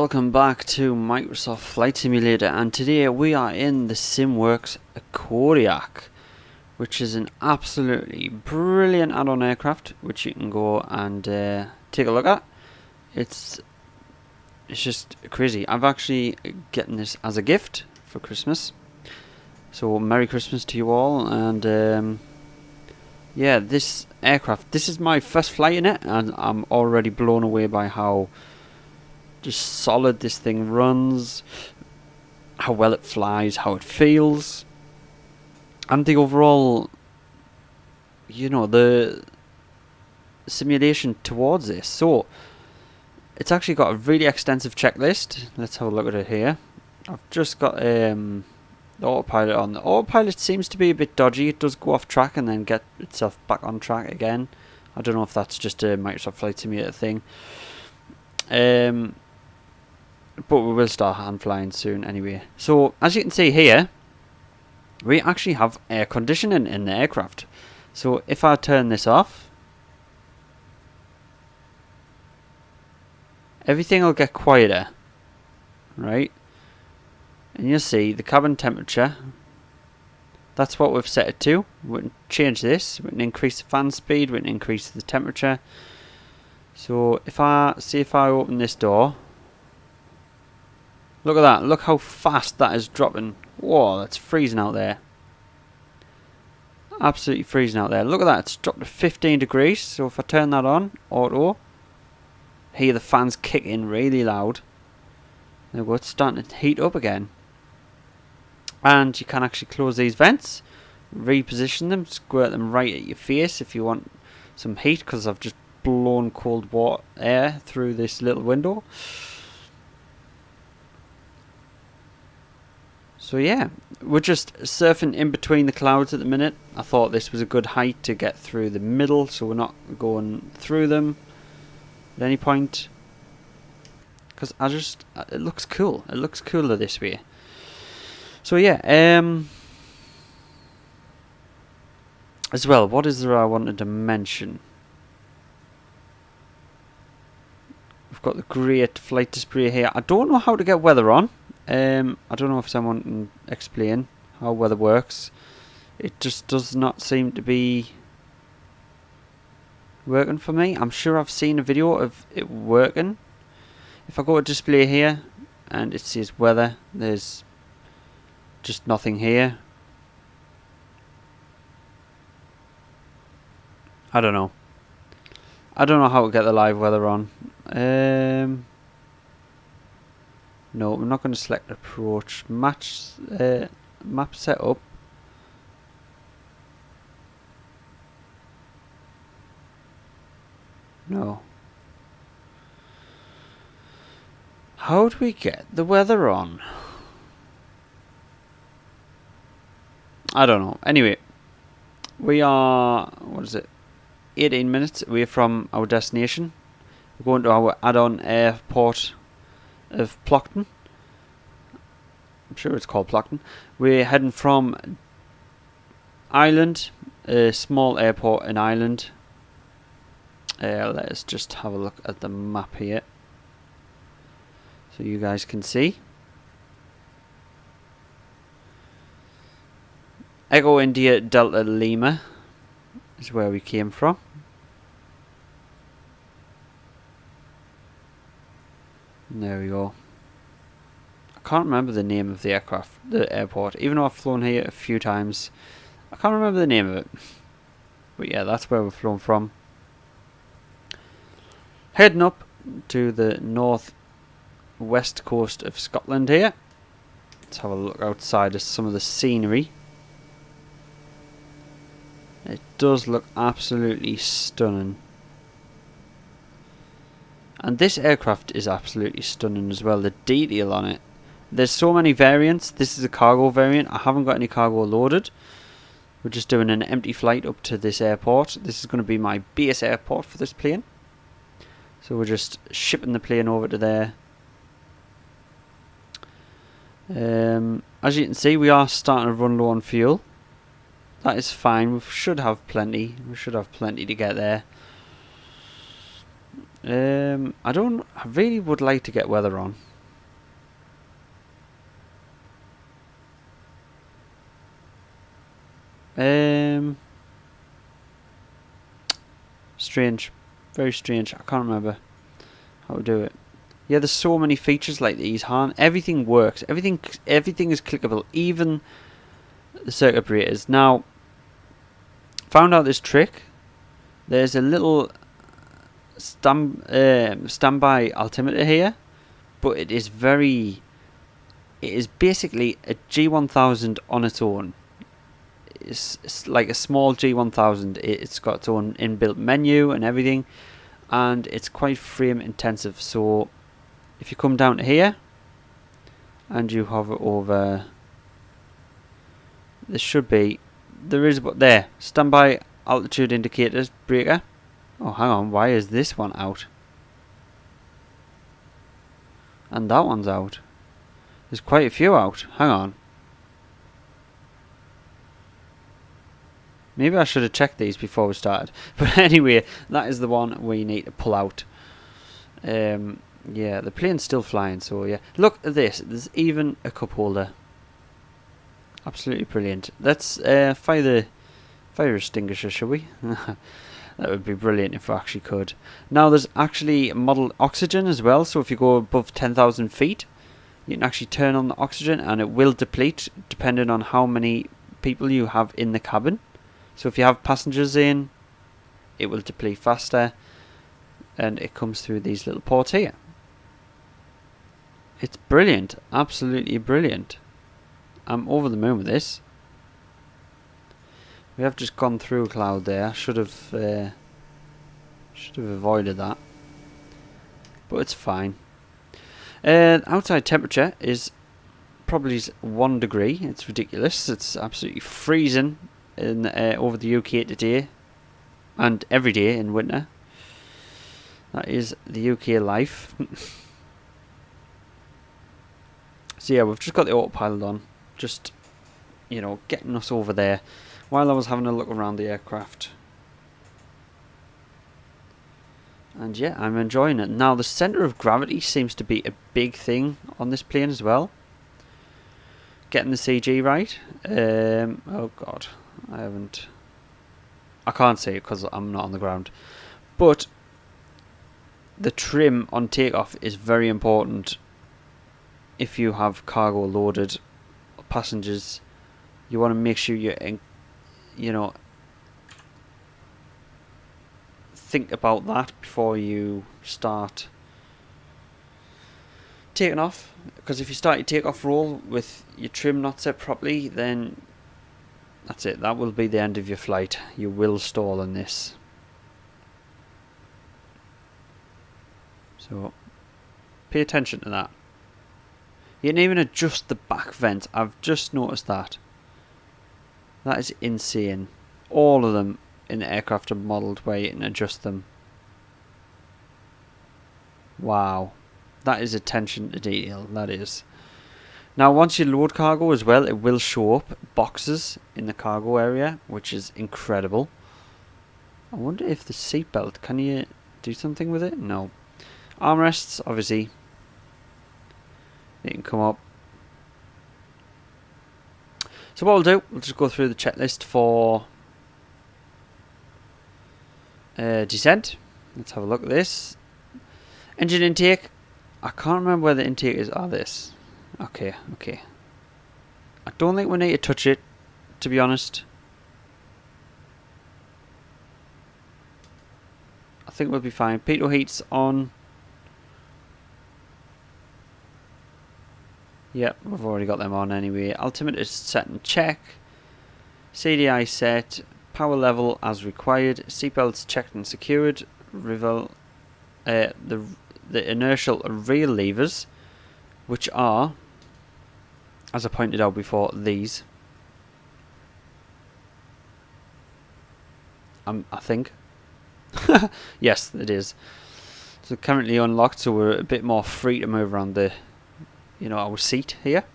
welcome back to Microsoft Flight Simulator, and today we are in the SimWorks Kodiak, which is an absolutely brilliant add-on aircraft which you can go and take a look at. It's just crazy. I've actually gotten this as a gift for Christmas, so Merry Christmas to you all. And yeah, this aircraft, this is my first flight in it, and I'm already blown away by how just solid this thing runs, how well it flies, how it feels, and the overall, you know, the simulation towards this. So it's actually got a really extensive checklist. Let's have a look at it here. I've just got the autopilot on. The autopilot seems to be a bit dodgy. It does go off track and then get itself back on track again. I don't know if that's just a Microsoft Flight Simulator thing. But we will start hand flying soon anyway. So as you can see here, we actually have air conditioning in the aircraft. So if I turn this off, everything will get quieter, right? And you'll see the cabin temperature, that's what we've set it to. We can change this, we can increase the fan speed, we can increase the temperature. So if I open this door, look at that, look how fast that is dropping. Whoa, that's freezing out there. Absolutely freezing out there. Look at that, it's dropped to 15 degrees. So if I turn that on, auto, hear the fans kick in really loud. There we go, it's starting to heat up again. And you can actually close these vents, reposition them, squirt them right at your face if you want some heat, because I've just blown cold water air through this little window. So yeah, we're just surfing in between the clouds at the minute. I thought this was a good height to get through the middle, so we're not going through them at any point. Because it looks cool. It looks cooler this way. So yeah, as well, what is there I wanted to mention? We've got the great flight display here. I don't know how to get weather on. I don't know if someone can explain how weather works. It just does not seem to be working for me. I'm sure I've seen a video of it working. If I go to display here and it says weather, there's just nothing here. I don't know. I don't know how to get the live weather on. No, I'm not going to select approach. Match map setup. No. How do we get the weather on? I don't know. Anyway, we are, what is it, 18 minutes away from our destination. We're going to our add-on airport of Plockton. I'm sure it's called Plockton. We're heading from Ireland, a small airport in Ireland. Let's just have a look at the map here, so you guys can see. Echo India Delta Lima is where we came from. There we go. I can't remember the name of the airport, even though I've flown here a few times. I can't remember the name of it. But yeah, that's where we've flown from. Heading up to the north-west coast of Scotland here. Let's have a look outside at some of the scenery. It does look absolutely stunning. And this aircraft is absolutely stunning as well, the detail on it. There's so many variants. This is a cargo variant. I haven't got any cargo loaded. We're just doing an empty flight up to this airport. This is going to be my base airport for this plane. So we're just shipping the plane over to there. As you can see, we are starting to run low on fuel. That is fine. We should have plenty. We should have plenty to get there. I really would like to get weather on. Strange. Very strange. I can't remember how to do it. Yeah, there's so many features like these, Han. Everything works. Everything is clickable. Even the circuit breakers. Now, found out this trick. There's a little standby altimeter here, but it is basically a G1000 on its own. It's like a small G1000. It's got its own inbuilt menu and everything, and it's quite frame intensive. So if you come down to here and you hover over, there is standby altitude indicators breaker. Oh, hang on, why is this one out? And that one's out. There's quite a few out. Hang on. Maybe I should have checked these before we started. But anyway, that is the one we need to pull out. Yeah, the plane's still flying, so yeah. Look at this. There's even a cup holder. Absolutely brilliant. Let's fire the fire extinguisher, shall we? That would be brilliant if we actually could. Now, there's actually modelled oxygen as well, so if you go above 10,000 feet, you can actually turn on the oxygen and it will deplete depending on how many people you have in the cabin. So if you have passengers in, it will deplete faster, and it comes through these little ports here. It's brilliant, absolutely brilliant. I'm over the moon with this. We have just gone through a cloud there. Should have avoided that, but it's fine. Outside temperature is probably 1 degree. It's ridiculous. It's absolutely freezing in over the UK today, and every day in winter. That is the UK life. So yeah, we've just got the autopilot on, just, you know, getting us over there while I was having a look around the aircraft. And yeah, I'm enjoying it. Now, the centre of gravity seems to be a big thing on this plane as well. Getting the CG right. Oh god, I can't say it because I'm not on the ground. But the trim on takeoff is very important. If you have cargo loaded, passengers, you want to make sure you think about that before you start taking off. Because if you start your takeoff roll with your trim not set properly, then that's it. That will be the end of your flight. You will stall in this. So pay attention to that. You can even adjust the back vent. I've just noticed that. That is insane. All of them in the aircraft are modelled where you can adjust them. Wow. That is attention to detail. That is. Now, once you load cargo as well, it will show up boxes in the cargo area, which is incredible. I wonder if the seatbelt, can you do something with it? No. Armrests, obviously, they can come up. So what we'll do, we'll just go through the checklist for descent. Let's have a look at this. Engine intake. I can't remember where the intake is. This. Okay. I don't think we need to touch it, to be honest. I think we'll be fine. Pitot heat's on. Yep, we've already got them on anyway. Altimeter is set and check. CDI set. Power level as required. Seatbelts checked and secured. The inertial rail levers, which are, as I pointed out before, these. I think. Yes, it is. So currently unlocked, so we're a bit more free to move around the, our seat here.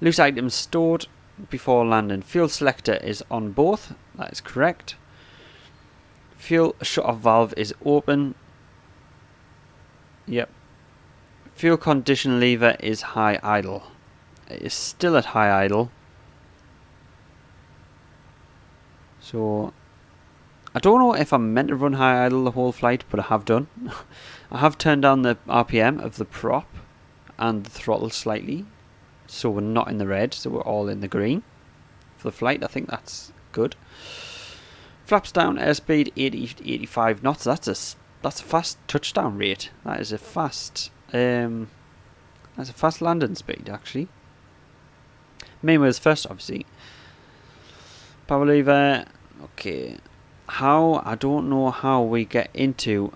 Loose items stored before landing. Fuel selector is on both. That is correct. Fuel shut-off valve is open. Yep. Fuel condition lever is high idle. It is still at high idle. So I don't know if I'm meant to run high idle the whole flight, but I have done. I have turned down the RPM of the prop and the throttle slightly, so we're not in the red, so we're all in the green for the flight. I think that's good. Flaps down, airspeed 80 to 85 knots. That's a fast touchdown rate. That is a fast landing speed actually. Main wheels first, obviously. Power lever. Okay. How? I don't know how we get into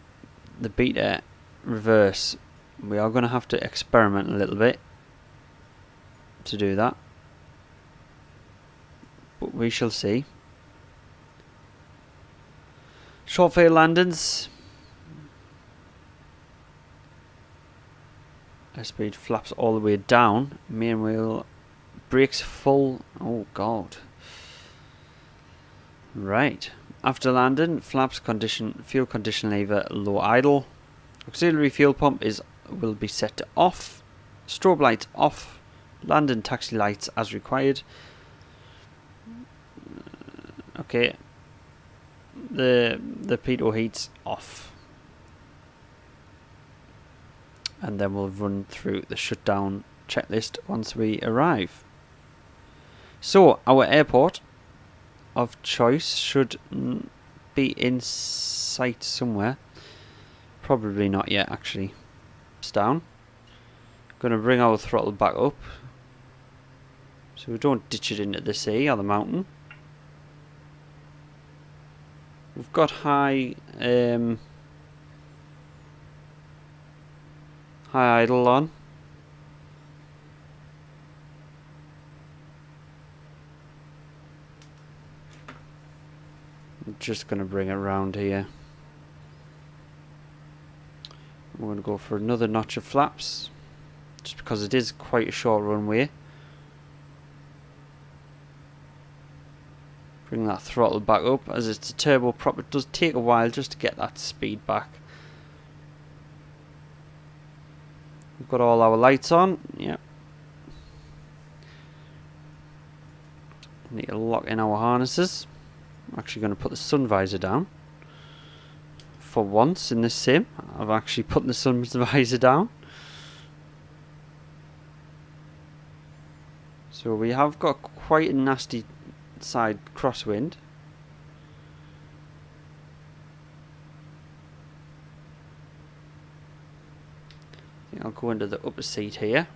the beta reverse. We are going to have to experiment a little bit to do that, but we shall see. Short fail landings. Airspeed flaps all the way down. Main wheel brakes full. Oh god. Right. After landing, flaps condition, fuel condition lever low idle. Auxiliary fuel pump will be set to off. Strobe lights off. Landing taxi lights as required. Okay. The pitot heat's off. And then we'll run through the shutdown checklist once we arrive. So our airport of choice should be in sight somewhere. Probably not yet actually. It's down. Gonna bring our throttle back up so we don't ditch it into the sea or the mountain. We've got high idle on. I'm just going to bring it around here. We're going to go for another notch of flaps, just because it is quite a short runway. Bring that throttle back up. As it's a turbo prop, it does take a while just to get that speed back. We've got all our lights on. Yep. Need to lock in our harnesses. I'm actually going to put the sun visor down. For once in this sim, I've actually put the sun visor down. So we have got quite a nasty side crosswind. I think I'll go into the upper seat here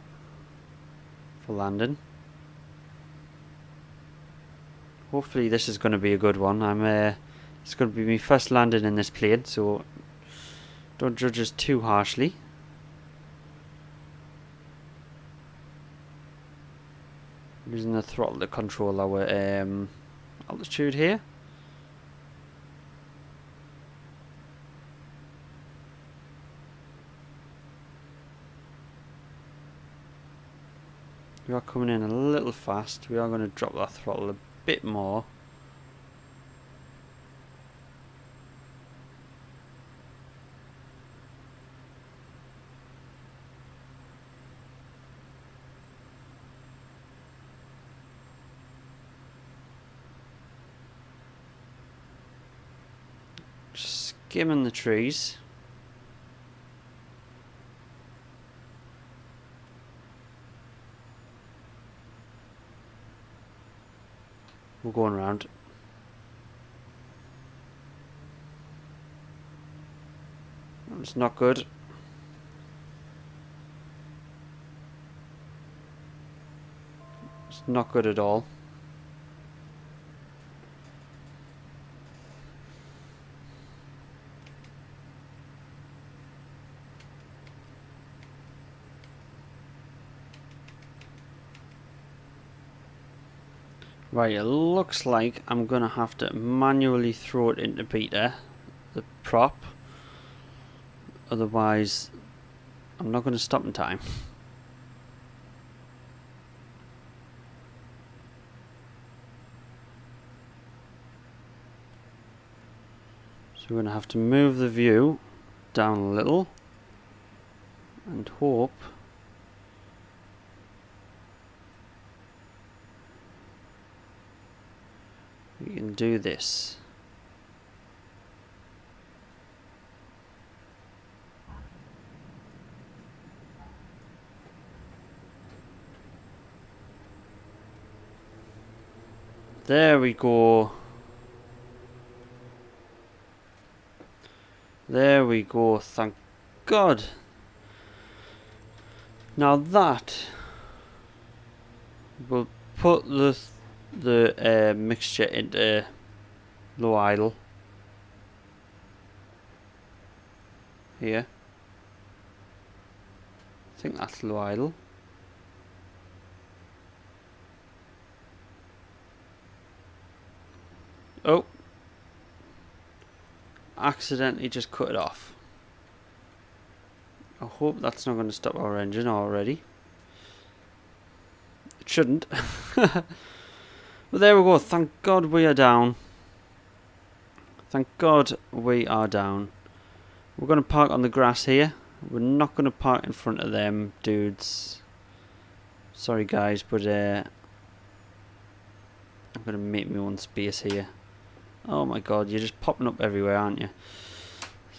for landing. Hopefully this is going to be a good one. It's going to be my first landing in this plane, so don't judge us too harshly. Using the throttle to control our altitude here. We are coming in a little fast. We are going to drop that throttle a bit more. Skimming the trees. We're going around. It's not good. It's not good at all. Right, it looks like I'm going to have to manually throw it into beta, the prop. Otherwise, I'm not going to stop in time. So we're going to have to move the view down a little and hope we can do this. There we go. There we go, thank God. Now that will put the mixture into low idle here. I think that's low idle. Oh, accidentally just cut it off. I hope that's not going to stop our engine already. It shouldn't. But there we go. Thank God we are down. Thank God we are down. We're going to park on the grass here. We're not going to park in front of them dudes. Sorry guys, but I'm going to make my own space here. Oh my God, you're just popping up everywhere, aren't you?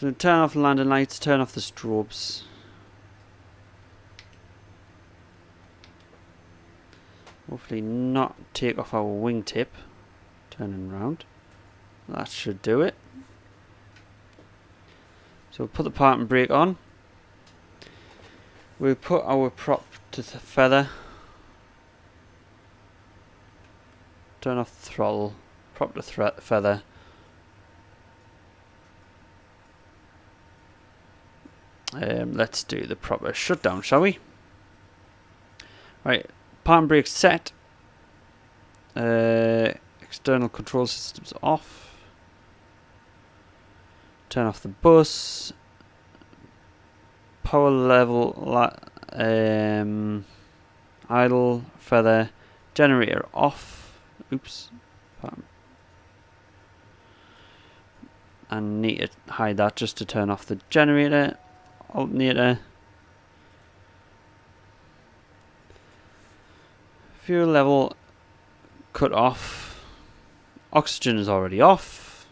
So turn off the landing lights, turn off the strobes. Hopefully not take off our wingtip. Turning round. That should do it. So we'll put the parking brake on. We'll put our prop to the feather. Turn off the throttle. Prop to feather. Let's do the proper shutdown, shall we? Right, parking brake set. External control systems off. Turn off the bus. Power level, idle, feather, generator off. Oops. And need to hide that just to turn off the generator. Alternator. Fuel level cut off. Oxygen is already off.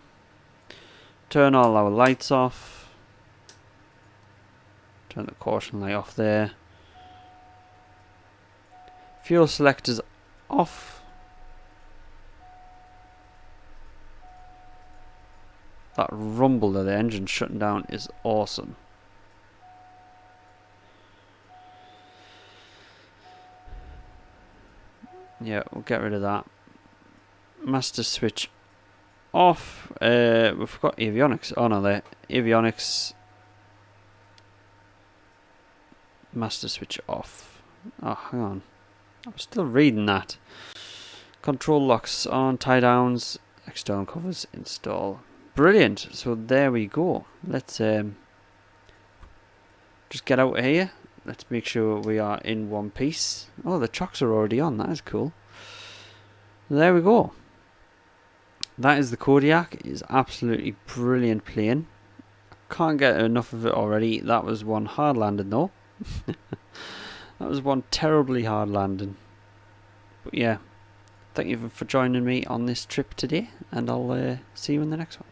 Turn all our lights off. Turn the caution light off there. Fuel selectors off. That rumble of the engine shutting down is awesome. Yeah, we'll get rid of that. Master switch off. We've got avionics. Oh no, there. Avionics. Master switch off. Oh, hang on. I'm still reading that. Control locks on. Tie downs. External covers install. Brilliant. So there we go. Let's just get out of here. Let's make sure we are in one piece. Oh, the chocks are already on. That is cool. There we go. That is the Kodiak. It is absolutely brilliant plane. Can't get enough of it already. That was one hard landing though. That was one terribly hard landing. But yeah, thank you for joining me on this trip today, and I'll see you in the next one.